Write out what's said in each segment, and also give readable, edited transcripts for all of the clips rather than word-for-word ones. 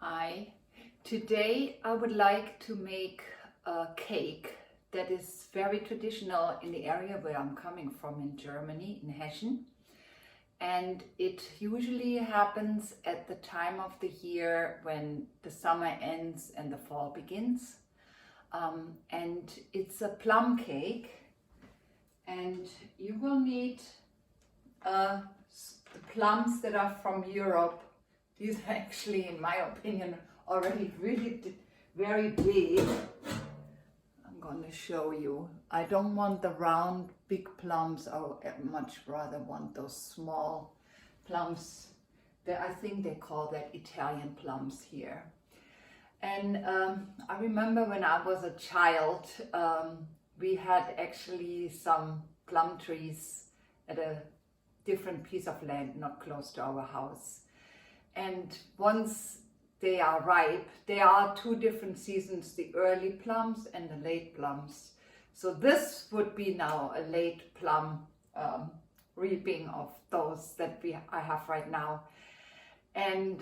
Hi, today I would like to make a cake that is very traditional in the area where I'm coming from in Germany, in Hesse. And it usually happens at the time of the year when the summer ends and the fall begins. And it's a plum cake, and you will need the plums that are from Europe. These are actually, in my opinion, already really very big. I'm going to show you. I don't want the round, big plums. I much rather want those small plums. I think they call that Italian plums here. And I remember when I was a child, we had actually some plum trees at a different piece of land, not close to our house. And once they are ripe, there are two different seasons, the early plums and the late plums. So this would be now a late plum reaping of those that I have right now. And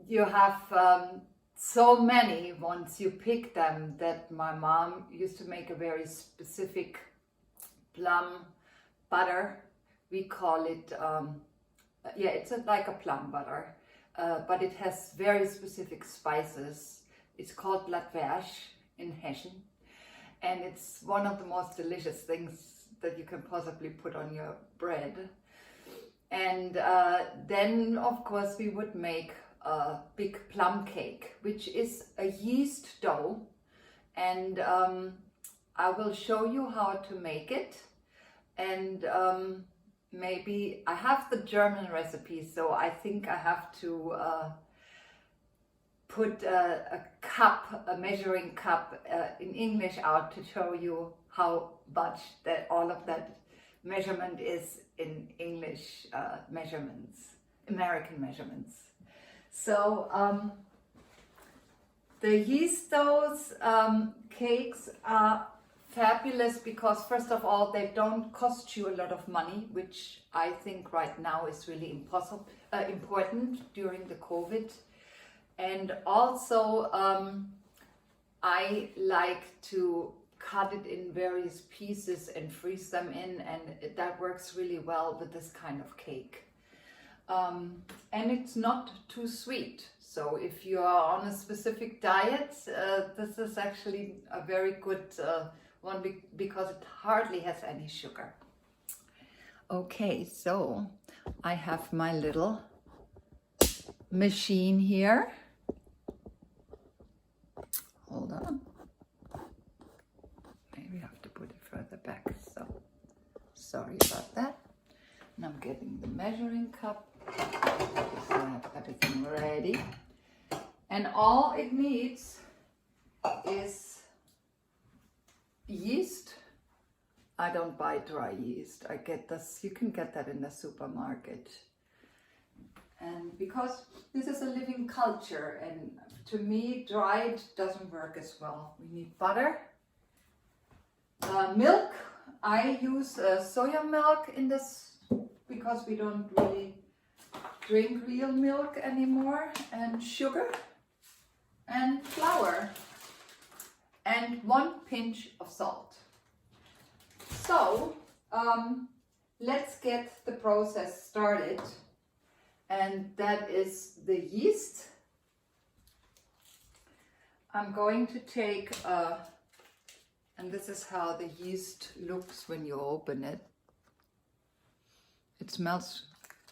you have so many once you pick them that my mom used to make a very specific plum butter. We call it it's like a plum butter, but it has very specific spices. It's called Blattwärsch in Hessian, and it's one of the most delicious things that you can possibly put on your bread. And then, of course, we would make a big plum cake, which is a yeast dough, and I will show you how to make it. And maybe I have the German recipe, so I think I have to put a measuring cup in English out to show you how much that all of that measurement is in English measurements, American measurements. So the yeast doughs cakes are fabulous because, first of all, they don't cost you a lot of money, which I think right now is really important during the COVID. And also I like to cut it in various pieces and freeze them in, and that works really well with this kind of cake. And it's not too sweet. So if you are on a specific diet, this is actually a very good one because it hardly has any sugar. Okay, so I have my little machine here. Hold on. Maybe I have to put it further back. So sorry about that. And I'm getting the measuring cup. So I have everything ready. And all it needs is yeast. I don't buy dry yeast. I get this, you can get that in the supermarket. And because this is a living culture, and to me, dried doesn't work as well. We need butter, milk. I use soya milk in this because we don't really drink real milk anymore, and sugar and flour and 1 pinch of salt. So let's get the process started, and that is the yeast. I'm going to take and this is how the yeast looks when you open it. It smells,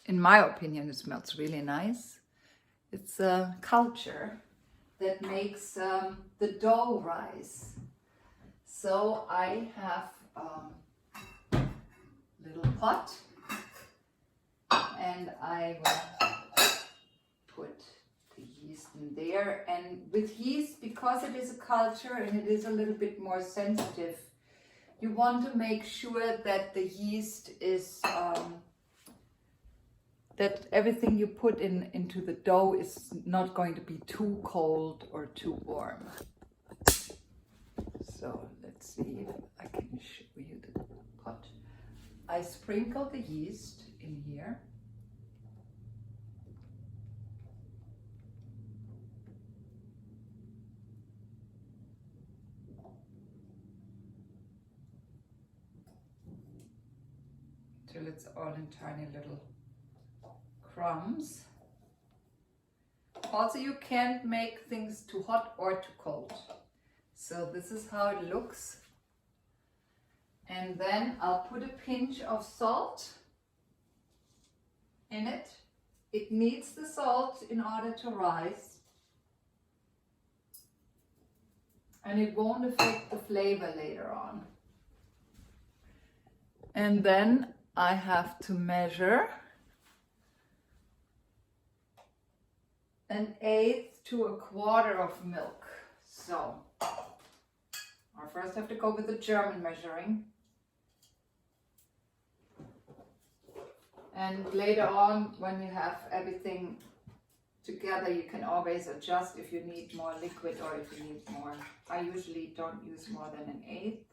in my opinion, it smells really nice. It's a culture that makes the dough rise. So I have a little pot, and I will put the yeast in there. And with yeast, because it is a culture and it is a little bit more sensitive, you want to make sure that the yeast is that everything you put into the dough is not going to be too cold or too warm. So let's see if I can show you the pot. I sprinkle the yeast in here. until it's all in tiny little crumbs. Also, you can't make things too hot or too cold. So this is how it looks. And then I'll put a pinch of salt in it. It needs the salt in order to rise. And it won't affect the flavor later on. And then I have to measure 1/8 to 1/4 of milk. So I first have to go with the German measuring. And later on, when you have everything together, you can always adjust if you need more liquid or if you need more. I usually don't use more than 1/8.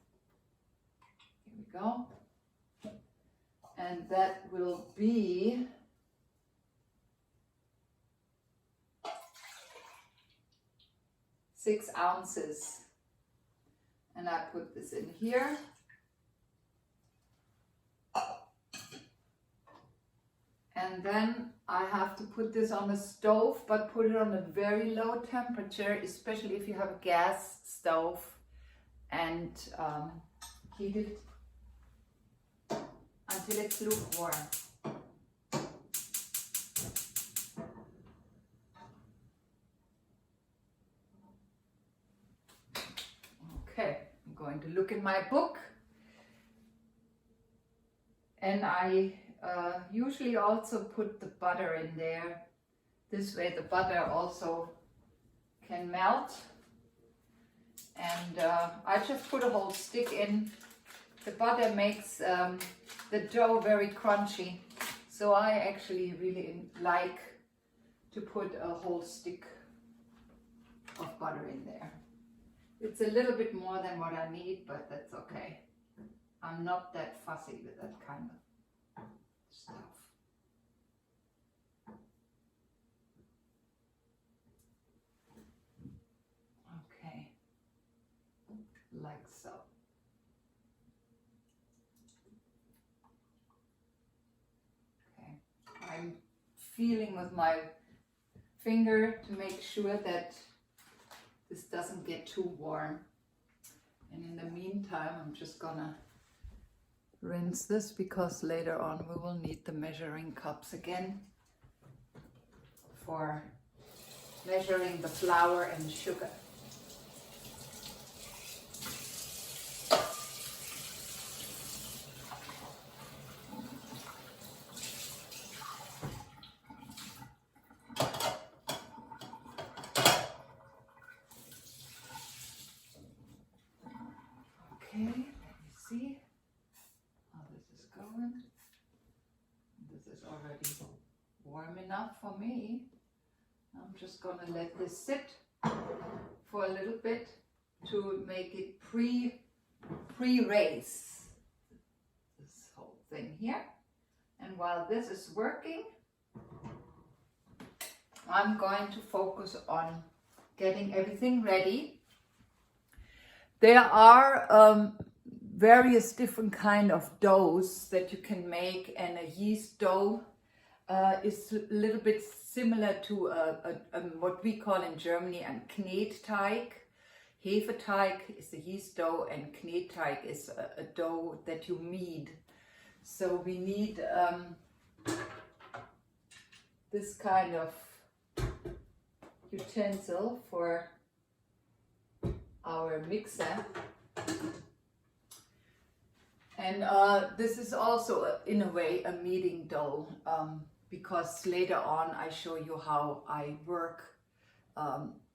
Here we go. And that will be 6 ounces. And I put this in here. And then I have to put this on the stove, but put it on a very low temperature, especially if you have a gas stove, and heat it until it's lukewarm. Okay, I'm going to look in my book, and I usually also put the butter in there. This way the butter also can melt. And I just put a whole stick in. The butter makes the dough very crunchy. So I actually really like to put a whole stick of butter in there. It's a little bit more than what I need, but that's okay. I'm not that fussy with that kind of stuff. Okay, like so. Okay, I'm feeling with my finger to make sure that this doesn't get too warm. And in the meantime, I'm just gonna rinse this, because later on we will need the measuring cups again for measuring the flour and the sugar. Okay, let me see how this is going. This is already warm enough for me. I'm just gonna let this sit for a little bit to make it pre-raise this whole thing here. And while this is working, I'm going to focus on getting everything ready. There are various different kind of doughs that you can make, and a yeast dough is a little bit similar to what we call in Germany a Knetteig. Hefeteig is the yeast dough, and Knetteig is a dough that you knead. So we need this kind of utensil for our mixer. And this is also in a way a kneading dough, because later on I show you how I work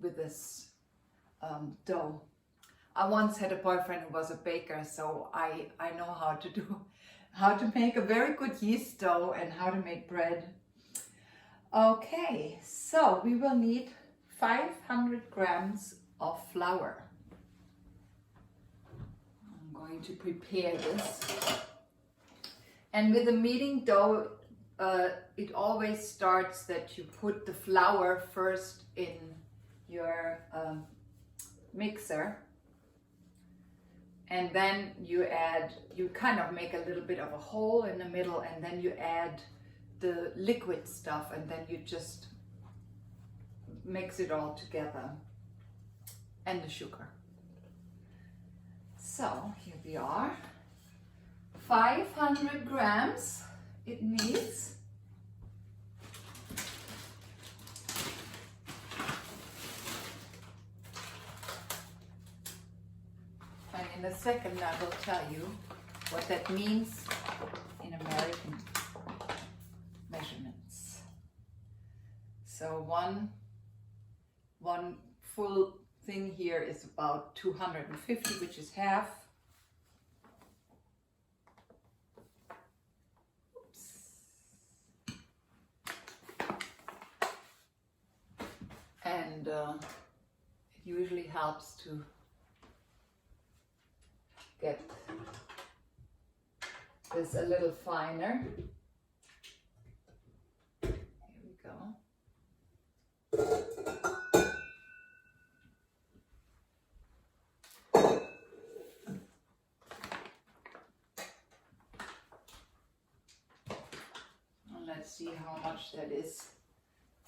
with this dough. I once had a boyfriend who was a baker, so I know how to make a very good yeast dough and how to make bread. Okay, so we will need 500 grams of flour. I'm going to prepare this. And with a kneading dough, it always starts that you put the flour first in your mixer, And then you kind of make a little bit of a hole in the middle, and then you add the liquid stuff, and then you just mix it all together, and the sugar. So here we are, 500 grams it needs. And in a second I will tell you what that means in American measurements. So one full thing here is about 250, which is half. Oops. And it usually helps to get this a little finer. Here we go. Let's see how much that is.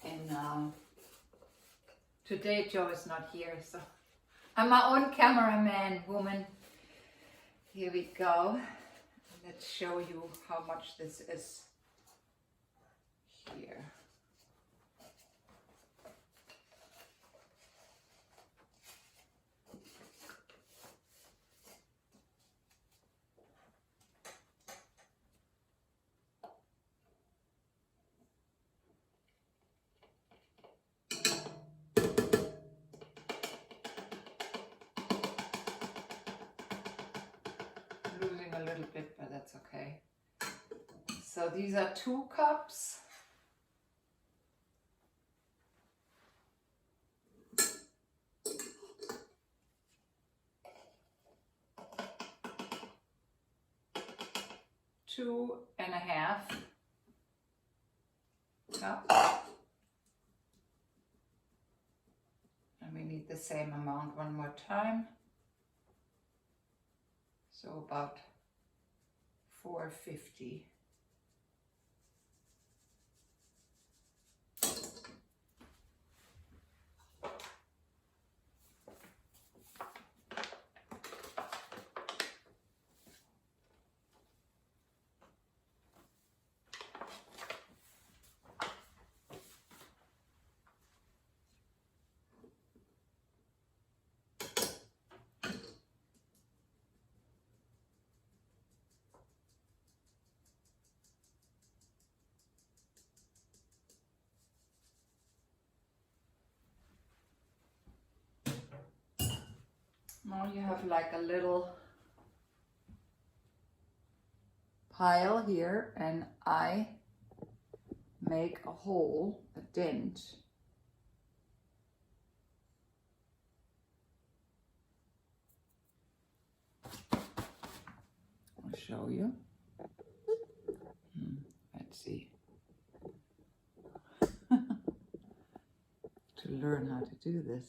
And today Joe is not here, so I'm my own cameraman woman. Here we go. Let's show you how much this is here. Losing a little bit, but that's okay. So these are 2 cups. Two and a half cups. And we need the same amount one more time. So about 450. Now you have like a little pile here, and I make a hole, a dent. I'll show you. Let's see. To learn how to do this.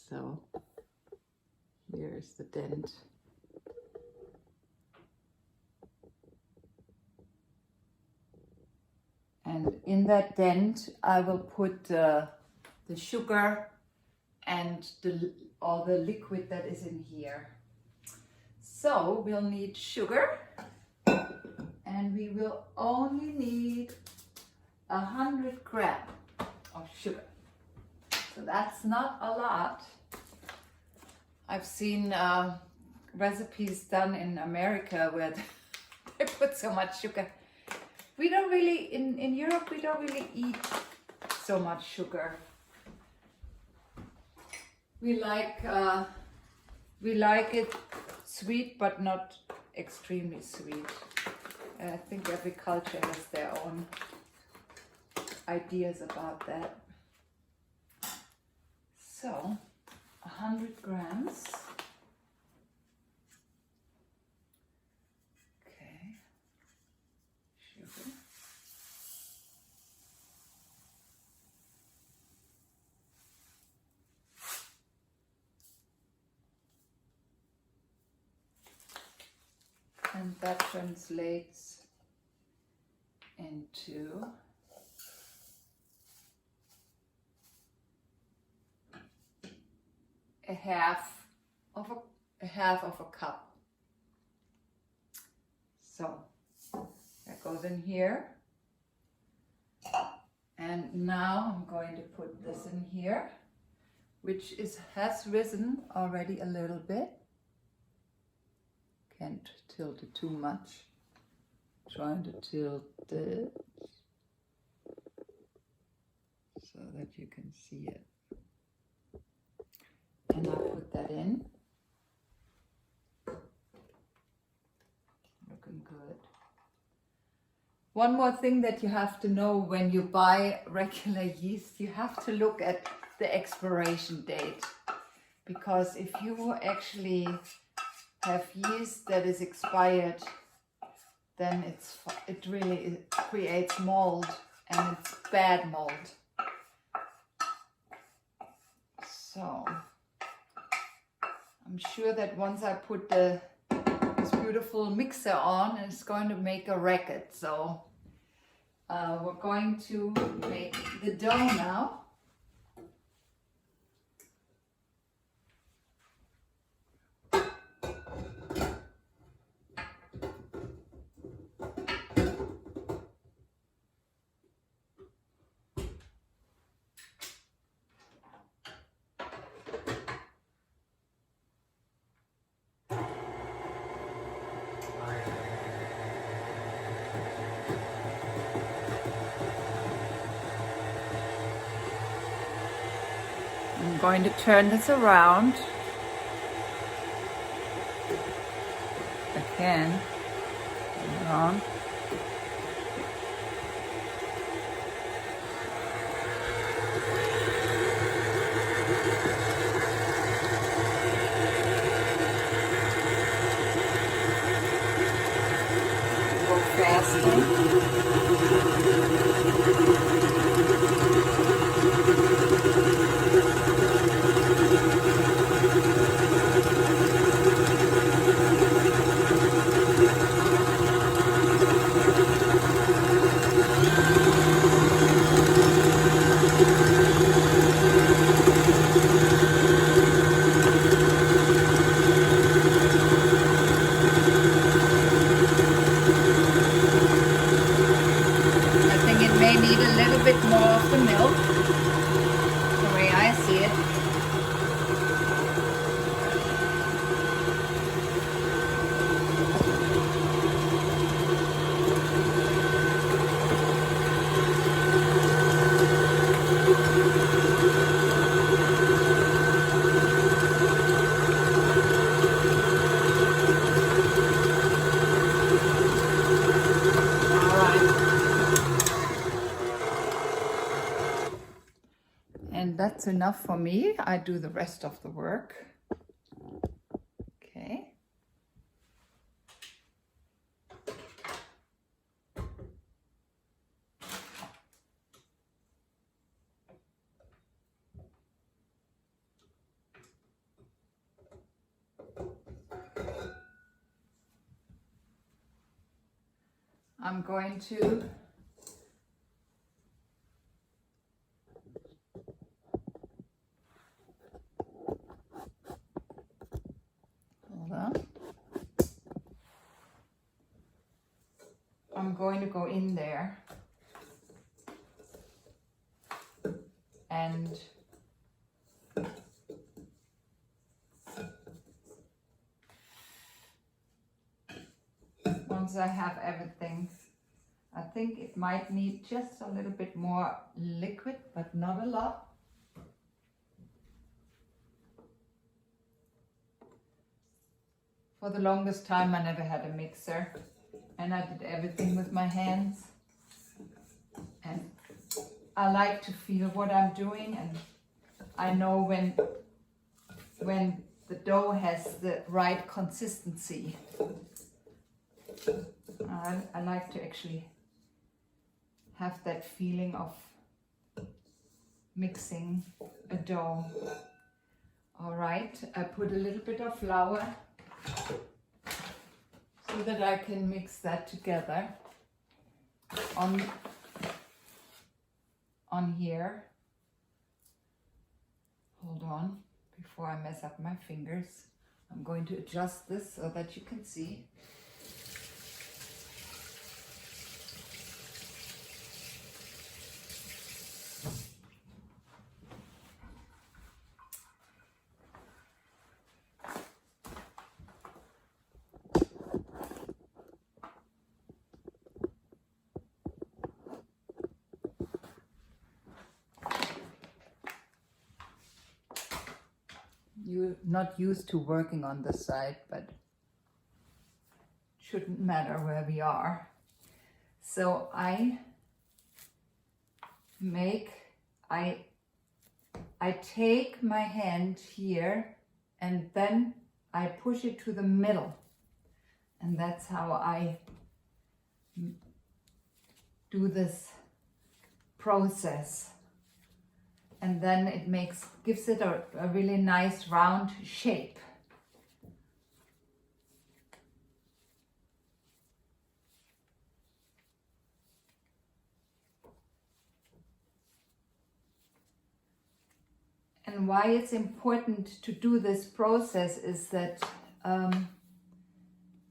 So here's the dent. And in that dent, I will put the sugar and all the liquid that is in here. So we'll need sugar, and we will only need 100 grams of sugar. So that's not a lot. I've seen recipes done in America where they put so much sugar. We don't really, in Europe, we don't really eat so much sugar. We like it sweet, but not extremely sweet. I think every culture has their own ideas about that. So, 100 grams. Okay, sugar. and that translates into a half of a cup. So that goes in here. And now I'm going to put this in here, which has risen already a little bit. Can't tilt it too much. Trying to tilt it so that you can see it. And I'll put that in. Looking good. One more thing that you have to know when you buy regular yeast, you have to look at the expiration date. Because if you actually have yeast that is expired, then it really creates mold, and it's bad mold. So I'm sure that once I put this beautiful mixer on, it's going to make a racket. So we're going to make the dough now. I'm going to turn this around again, around. Go faster. Need a little bit more of the milk, the way I see it. And that's enough for me. I do the rest of the work. Okay. I'm going to I'm going to go in there and once I have everything, I think it might need just a little bit more liquid, but not a lot. For the longest time I never had a mixer, and I did everything with my hands, and I like to feel what I'm doing, and I know when the dough has the right consistency. I like to actually have that feeling of mixing a dough. All right, I put a little bit of flour so that I can mix that together on here. Hold on, before I mess up my fingers. I'm going to adjust this so that you can see. You're not used to working on this side, but shouldn't matter where we are. So I take my hand here and then I push it to the middle, and that's how I do this process. And then it gives it a really nice round shape. And why it's important to do this process is that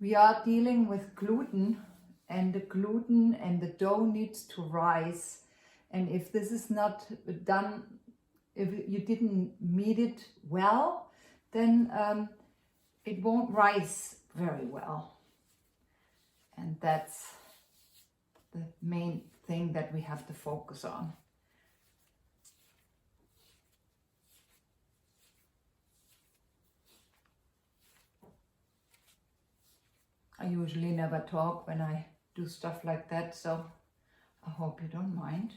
we are dealing with gluten, and the gluten and the dough needs to rise. And if this is not done, if you didn't knead it well, then it won't rise very well. And that's the main thing that we have to focus on. I usually never talk when I do stuff like that, so I hope you don't mind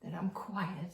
that I'm quiet.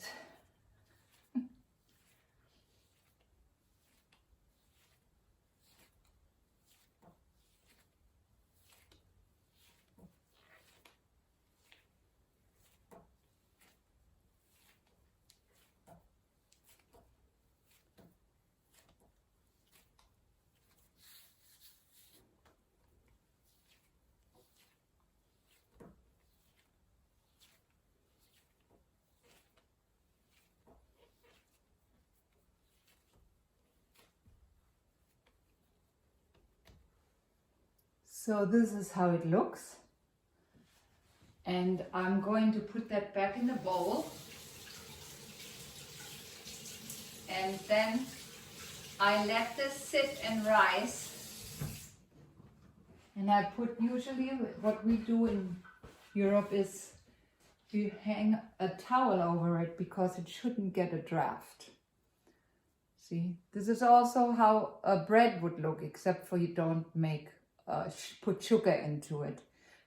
So this is how it looks. And I'm going to put that back in the bowl. And then I let this sit and rise. And I put, usually what we do in Europe is we hang a towel over it because it shouldn't get a draft. See, this is also how a bread would look, except for you don't make put sugar into it.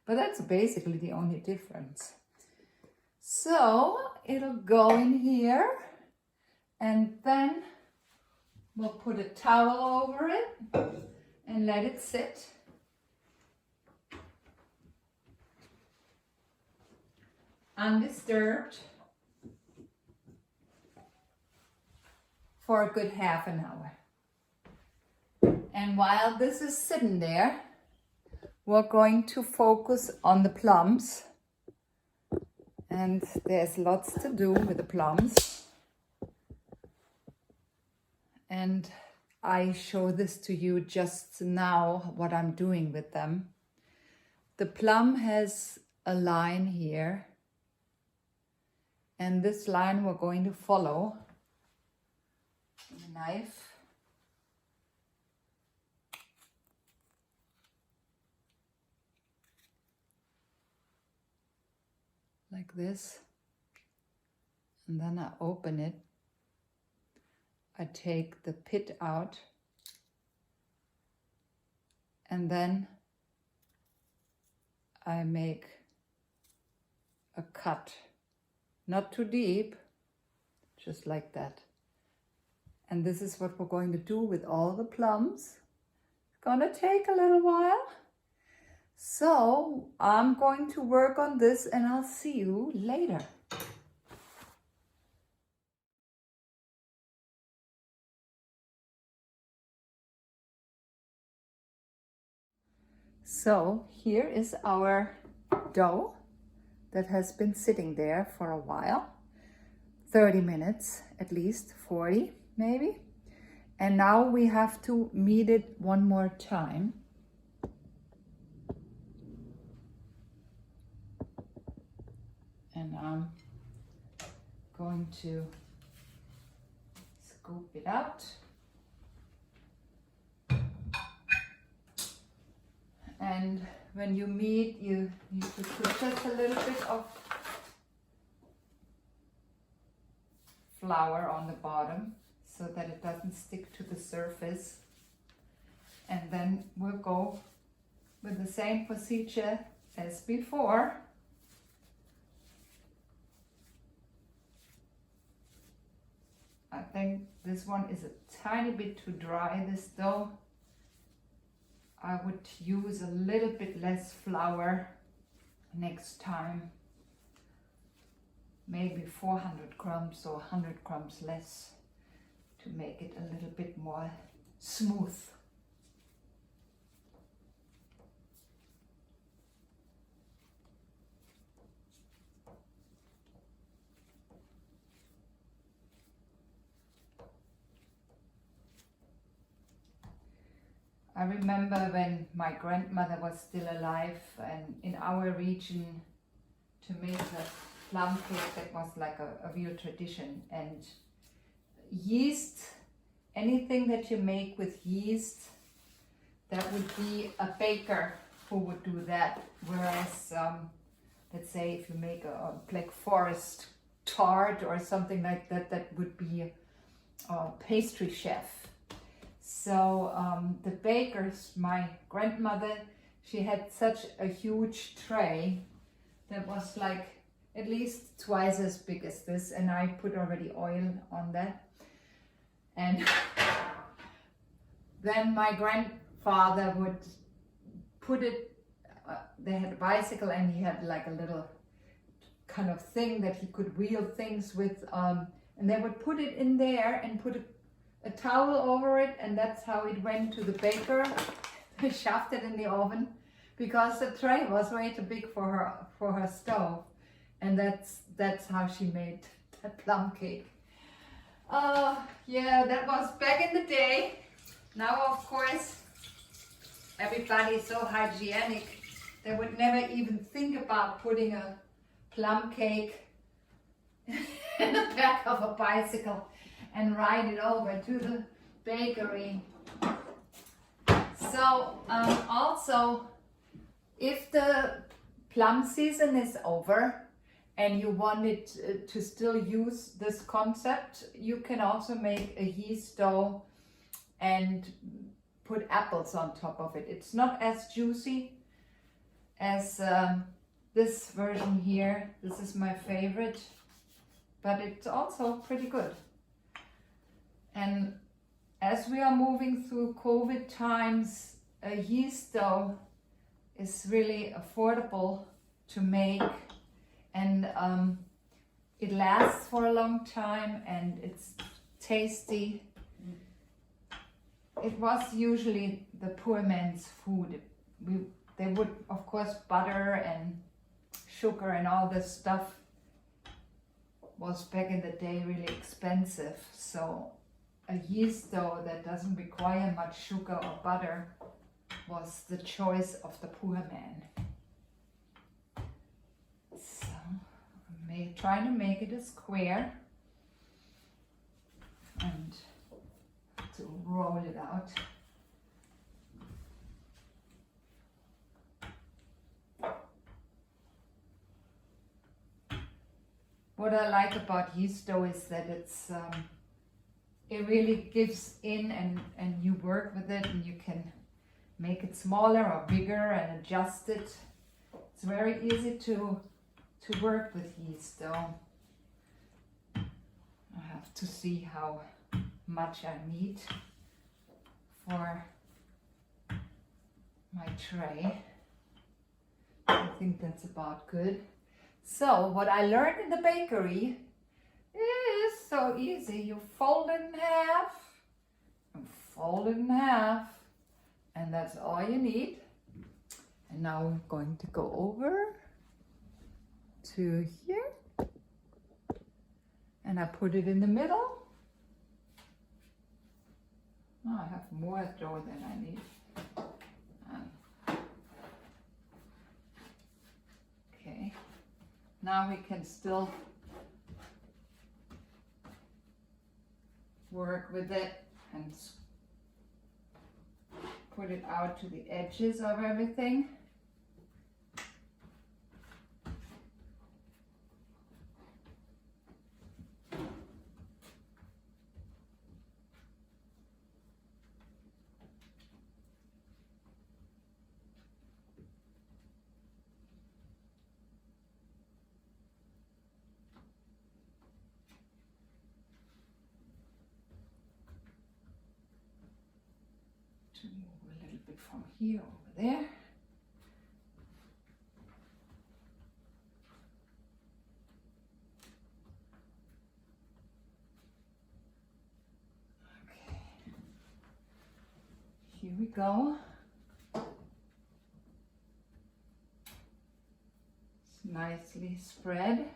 But that's basically the only difference. So it'll go in here, and then we'll put a towel over it and let it sit. Undisturbed for a good half an hour. And while this is sitting there, we're going to focus on the plums. And there's lots to do with the plums. And I show this to you just now, what I'm doing with them. The plum has a line here. And this line we're going to follow with a knife. Like this. And then I open it. I take the pit out. And then I make a cut. Not too deep, just like that. And this is what we're going to do with all the plums. It's gonna take a little while. So I'm going to work on this and I'll see you later. So here is our dough that has been sitting there for a while, 30 minutes at least, 40 maybe. And now we have to knead it one more time. And I'm going to scoop it out. And when you knead, you need to put just a little bit of flour on the bottom so that it doesn't stick to the surface. And then we'll go with the same procedure as before. I think this one is a tiny bit too dry, this dough. I would use a little bit less flour next time. Maybe 400 grams or 100 grams less to make it a little bit more smooth. I remember when my grandmother was still alive, and in our region to make the plum cake, that was like a real tradition. And yeast, anything that you make with yeast, that would be a baker who would do that. Whereas, let's say if you make a Black Forest tart or something like that, that would be a pastry chef. So the bakers, my grandmother, she had such a huge tray that was like at least twice as big as this, and I put already oil on that. And then my grandfather would put it, they had a bicycle and he had like a little kind of thing that he could wheel things with, and they would put it in there and put a towel over it, and that's how it went to the baker. They shoved it in the oven because the tray was way too big for her stove, and that's how she made the plum cake. Yeah, that was back in the day. Now of course everybody is so hygienic, they would never even think about putting a plum cake in the back of a bicycle and ride it over to the bakery. So also, if the plum season is over and you want it to still use this concept, you can also make a yeast dough and put apples on top of it. It's not as juicy as this version here. This is my favorite, but it's also pretty good. And as we are moving through COVID times, a yeast dough is really affordable to make, and it lasts for a long time and it's tasty. It was usually the poor man's food. They would, of course, butter and sugar and all this stuff was back in the day really expensive. So a yeast dough that doesn't require much sugar or butter was the choice of the poor man. So I'm trying to make it a square and to roll it out. What I like about yeast dough is that it really gives in, and you work with it and you can make it smaller or bigger and adjust it. It's very easy to work with yeast dough. I have to see how much I need for my tray. I think that's about good. So what I learned in the bakery is so easy. You fold it in half, and fold it in half, and that's all you need. And now we're going to go over to here. And I put it in the middle. Oh, I have more dough than I need. Okay. Now we can still work with it and put it out to the edges of everything. To move a little bit from here over there. Okay. Here we go. It's nicely spread.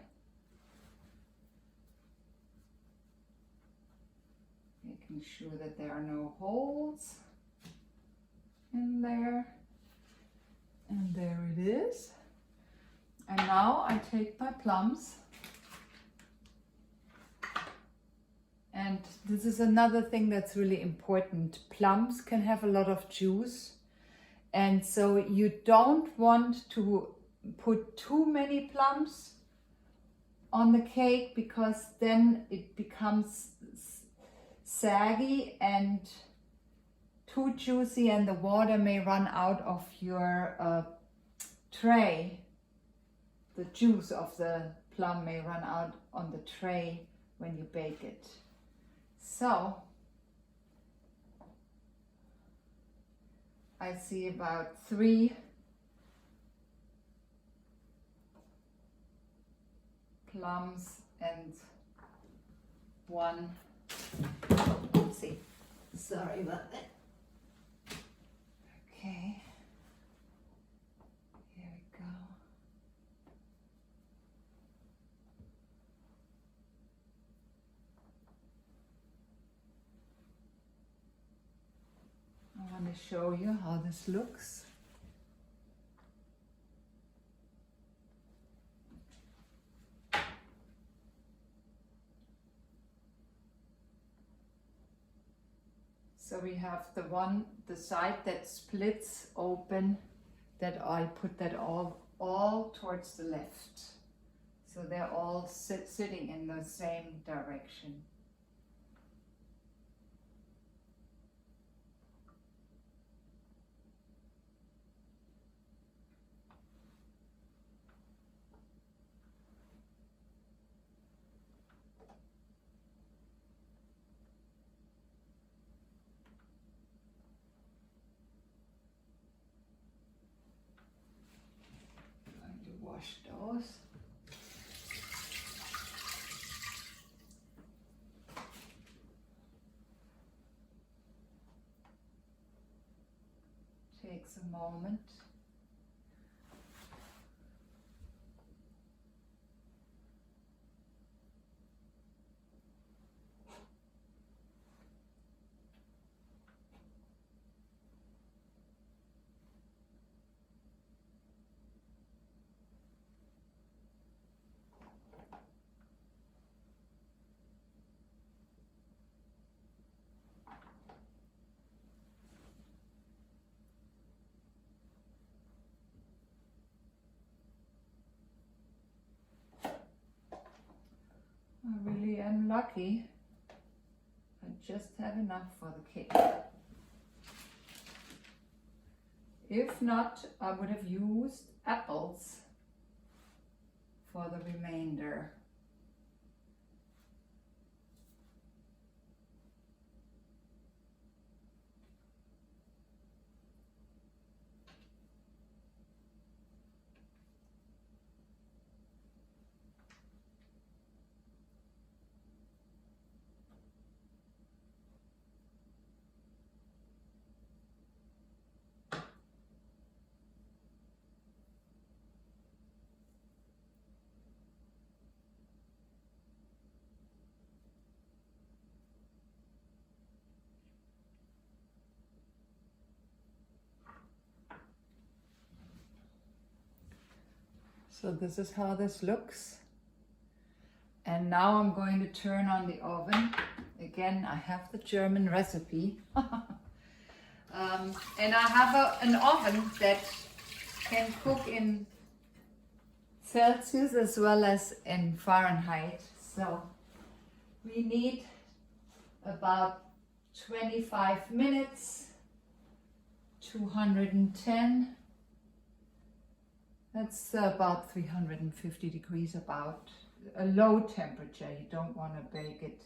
Making sure that there are no holes in there. And there it is. And now I take my plums. And this is another thing that's really important. Plums can have a lot of juice. And so you don't want to put too many plums on the cake, because then it becomes saggy and too juicy, and the water may run out of your tray. The juice of the plum may run out on the tray when you bake it. So I see about 3 plums and 1, oopsie, sorry about that. Okay, here we go. I want to show you how this looks. So we have the side that splits open, that I put that all towards the left. So they're all sitting in the same direction. Wash those. Takes a moment. I really am lucky. I just have enough for the cake. If not, I would have used apples for the remainder. So this is how this looks. And now I'm going to turn on the oven. Again, I have the German recipe. And I have an oven that can cook in Celsius as well as in Fahrenheit. So we need about 25 minutes, 210. That's about 350 degrees, about a low temperature. You don't want to bake it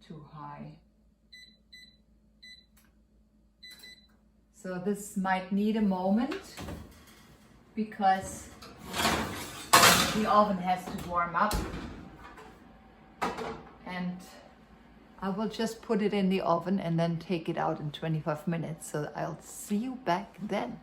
too high. So this might need a moment because the oven has to warm up, and I will just put it in the oven and then take it out in 25 minutes. So I'll see you back then.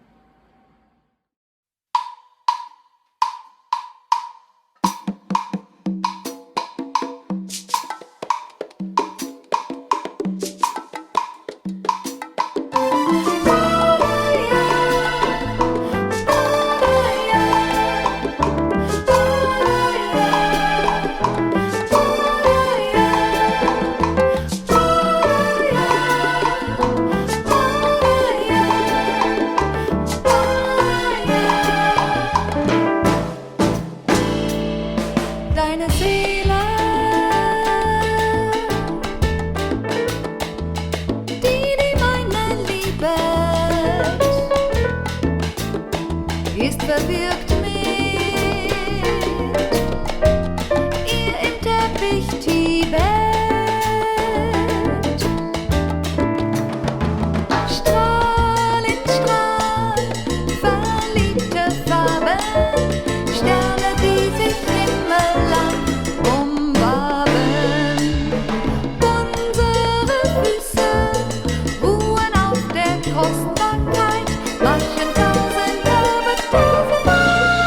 Deine Seele, die meine Liebe ist verwirkt mit ihr im Teppich Tibet. Strahl in Strahl, verliebte Farben, Sterne, die sich himmellang umwaben. Unsere Füße ruhen auf der Kostbarkeit, waschen tausend Körbe tausendmal.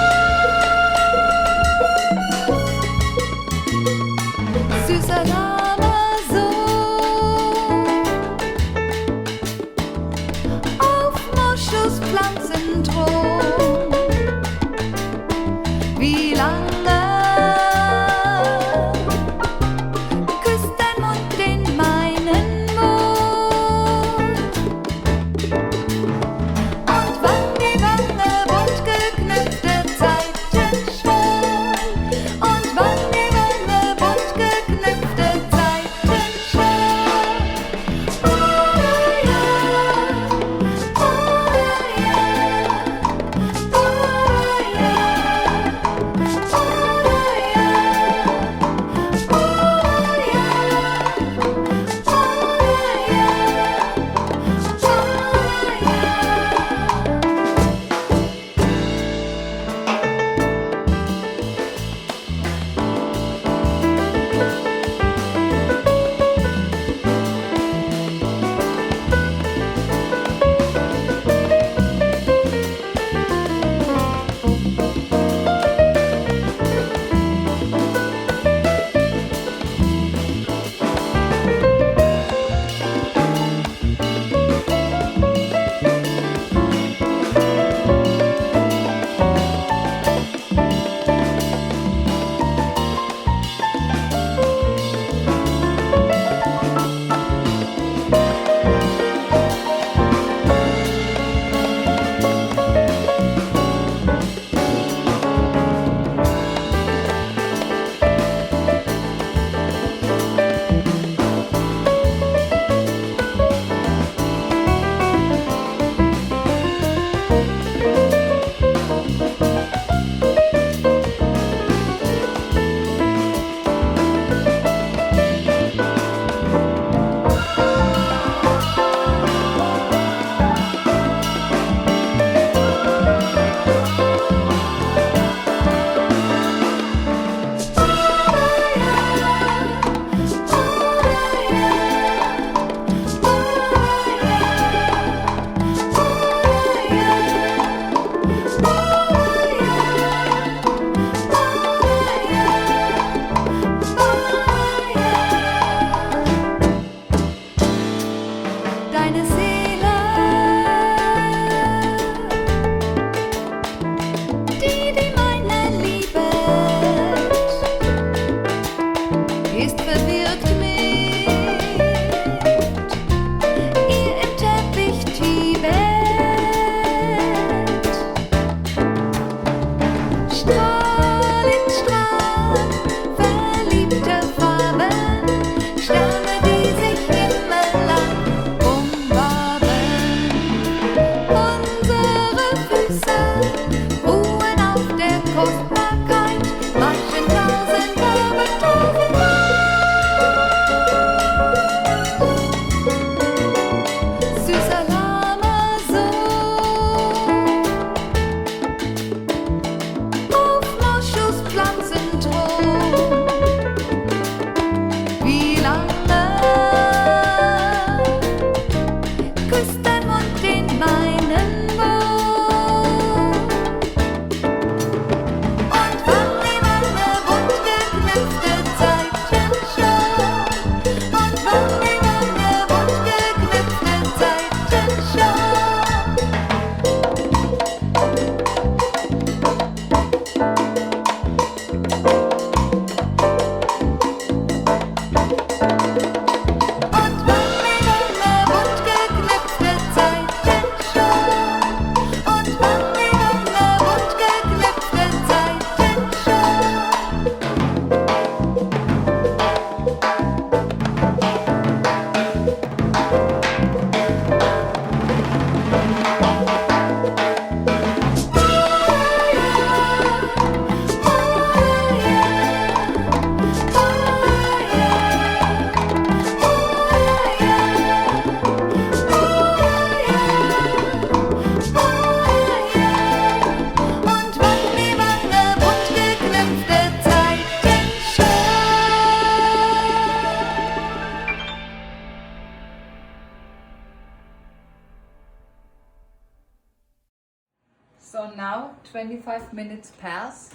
So now 25 minutes passed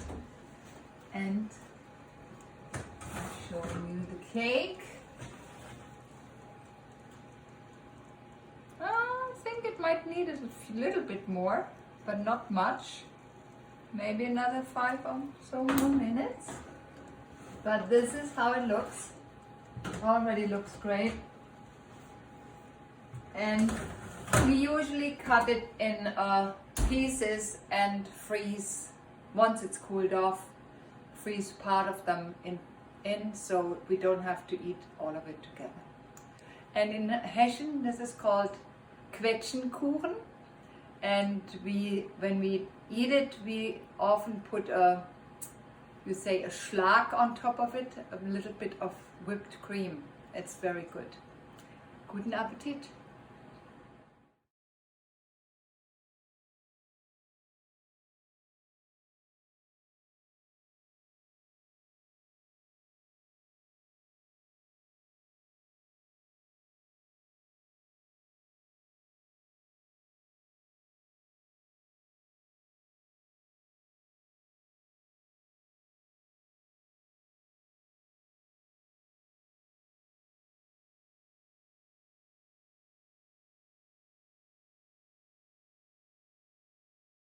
and I'm showing you the cake. I think it might need a little bit more, but not much. Maybe another 5 or so more minutes. But this is how it looks. Already looks great. And we usually cut it in pieces and freeze, once it's cooled off, freeze part of them in so we don't have to eat all of it together. And in Hessian this is called Quetschenkuchen, and when we eat it we often put a Schlag on top of it, a little bit of whipped cream. It's very good. Guten Appetit!